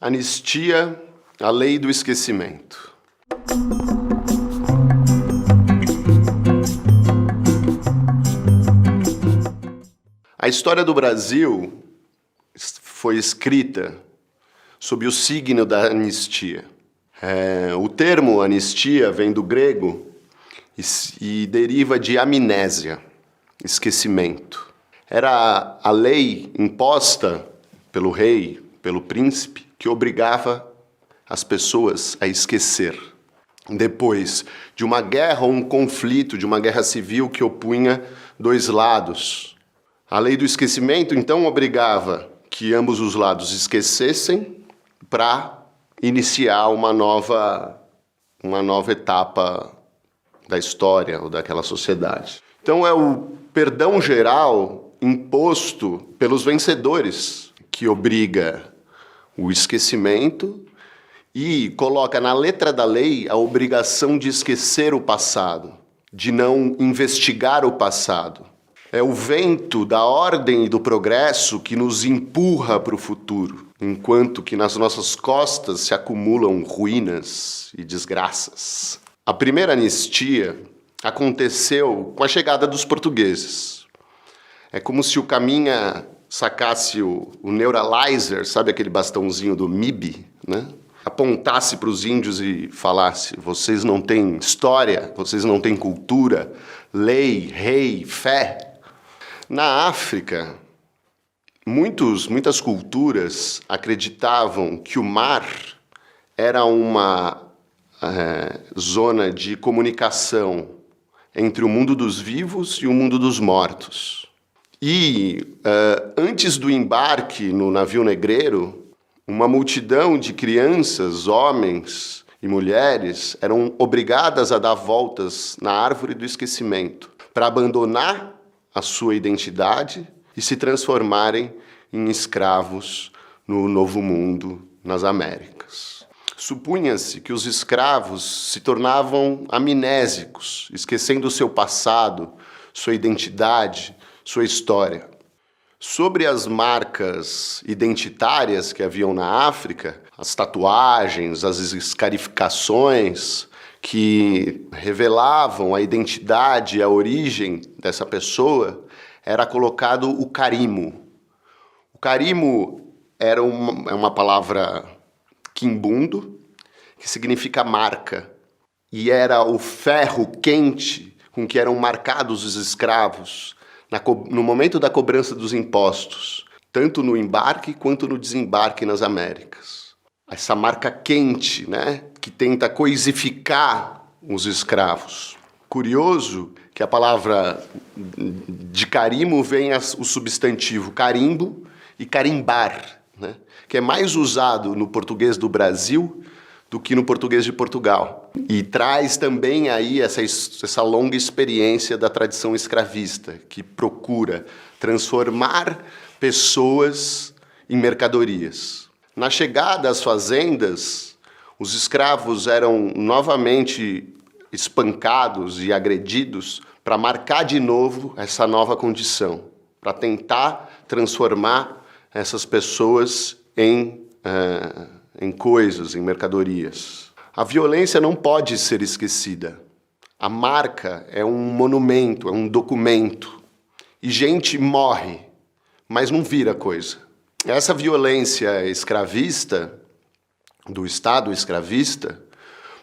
Anistia, a lei do esquecimento. A história do Brasil foi escrita sob o signo da anistia. O termo anistia vem do grego e deriva de amnésia, esquecimento. Era a lei imposta pelo rei, pelo príncipe, que obrigava as pessoas a esquecer. Depois de uma guerra ou um conflito, de uma guerra civil que opunha dois lados. A lei do esquecimento, então, obrigava que ambos os lados esquecessem para iniciar uma nova etapa da história ou daquela sociedade. Então, é o perdão geral imposto pelos vencedores que obriga o esquecimento e coloca na letra da lei a obrigação de esquecer o passado, de não investigar o passado. É o vento da ordem e do progresso que nos empurra para o futuro, enquanto que nas nossas costas se acumulam ruínas e desgraças. A primeira anistia aconteceu com a chegada dos portugueses. É como se o Caminha sacasse o Neuralizer, sabe aquele bastãozinho do MIB, né? Apontasse para os índios e falasse: vocês não têm história, vocês não têm cultura, lei, rei, fé. Na África, muitas culturas acreditavam que o mar era uma zona de comunicação entre o mundo dos vivos e o mundo dos mortos. E antes do embarque no navio negreiro, uma multidão de crianças, homens e mulheres eram obrigadas a dar voltas na árvore do esquecimento para abandonar a sua identidade e se transformarem em escravos no Novo Mundo, nas Américas. Supunha-se que os escravos se tornavam amnésicos, esquecendo o seu passado, sua identidade, sua história. Sobre as marcas identitárias que haviam na África, as tatuagens, as escarificações que revelavam a identidade e a origem dessa pessoa, era colocado o carimo. O carimo é uma palavra quimbundo, que significa marca, e era o ferro quente com que eram marcados os escravos no momento da cobrança dos impostos, tanto no embarque quanto no desembarque nas Américas. Essa marca quente, né, que tenta coisificar os escravos. Curioso que a palavra de carimo vem o substantivo carimbo e carimbar, né, que é mais usado no português do Brasil do que no português de Portugal. E traz também aí essa longa experiência da tradição escravista, que procura transformar pessoas em mercadorias. Na chegada às fazendas, os escravos eram novamente espancados e agredidos para marcar de novo essa nova condição, para tentar transformar essas pessoas em coisas, em mercadorias. A violência não pode ser esquecida. A marca é um monumento, é um documento. E gente morre, mas não vira coisa. Essa violência escravista, do Estado escravista,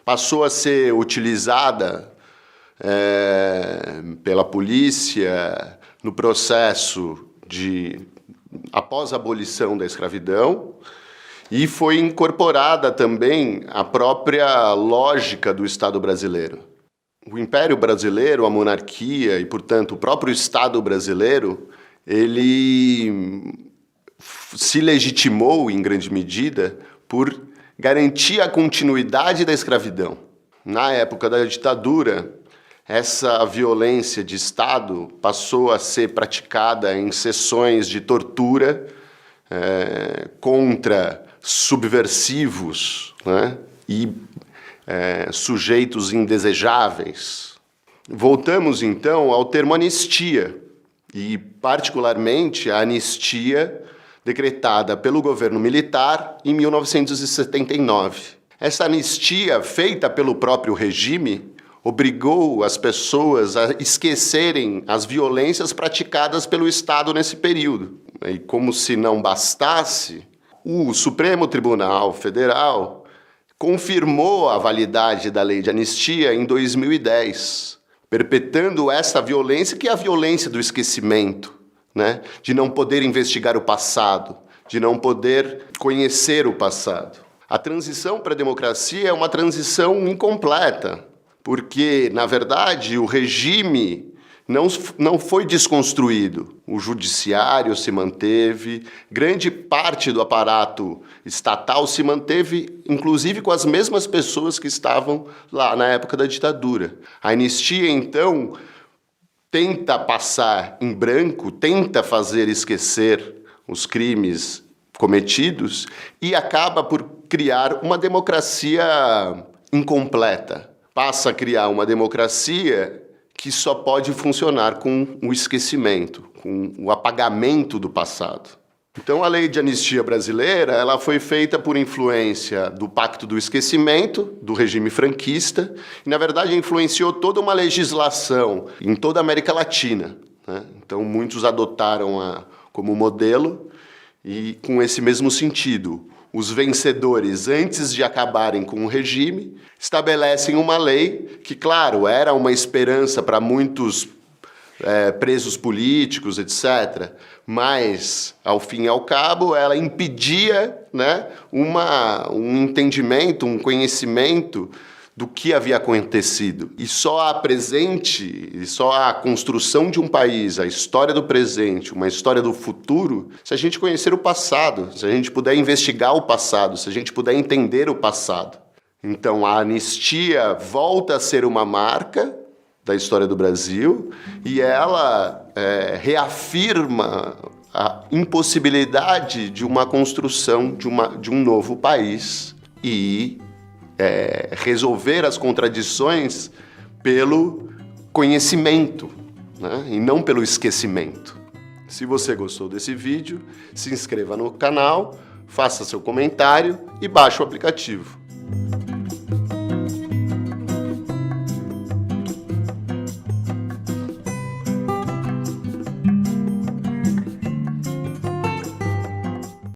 passou a ser utilizada pela polícia no processo após a abolição da escravidão, e foi incorporada também a própria lógica do Estado brasileiro. O Império Brasileiro, a monarquia e, portanto, o próprio Estado brasileiro, ele se legitimou, em grande medida, por garantir a continuidade da escravidão. Na época da ditadura, essa violência de Estado passou a ser praticada em sessões de tortura contra subversivos, né, e sujeitos indesejáveis. Voltamos, então, ao termo anistia, e particularmente a anistia decretada pelo governo militar em 1979. Essa anistia, feita pelo próprio regime, obrigou as pessoas a esquecerem as violências praticadas pelo Estado nesse período. E como se não bastasse, o Supremo Tribunal Federal confirmou a validade da lei de anistia em 2010, perpetuando essa violência, que é a violência do esquecimento, né? De não poder investigar o passado, de não poder conhecer o passado. A transição para a democracia é uma transição incompleta, porque, na verdade, o regime não foi desconstruído. O judiciário se manteve, grande parte do aparato estatal se manteve, inclusive com as mesmas pessoas que estavam lá na época da ditadura. A anistia, então, tenta passar em branco, tenta fazer esquecer os crimes cometidos e acaba por criar uma democracia incompleta. Passa a criar uma democracia que só pode funcionar com o esquecimento, com o apagamento do passado. Então, a lei de anistia brasileira, ela foi feita por influência do Pacto do Esquecimento, do regime franquista, e, na verdade, influenciou toda uma legislação em toda a América Latina, né? Então, muitos adotaram como modelo e com esse mesmo sentido. Os vencedores, antes de acabarem com o regime, estabelecem uma lei que, claro, era uma esperança para muitos presos políticos, etc., mas, ao fim e ao cabo, ela impedia, né, um entendimento, um conhecimento do que havia acontecido. E só a construção de um país, a história do presente, uma história do futuro, se a gente conhecer o passado, se a gente puder investigar o passado, se a gente puder entender o passado. Então, a anistia volta a ser uma marca da história do Brasil e ela reafirma a impossibilidade de uma construção de um novo país e resolver as contradições pelo conhecimento, né? E não pelo esquecimento. Se você gostou desse vídeo, se inscreva no canal, faça seu comentário e baixe o aplicativo.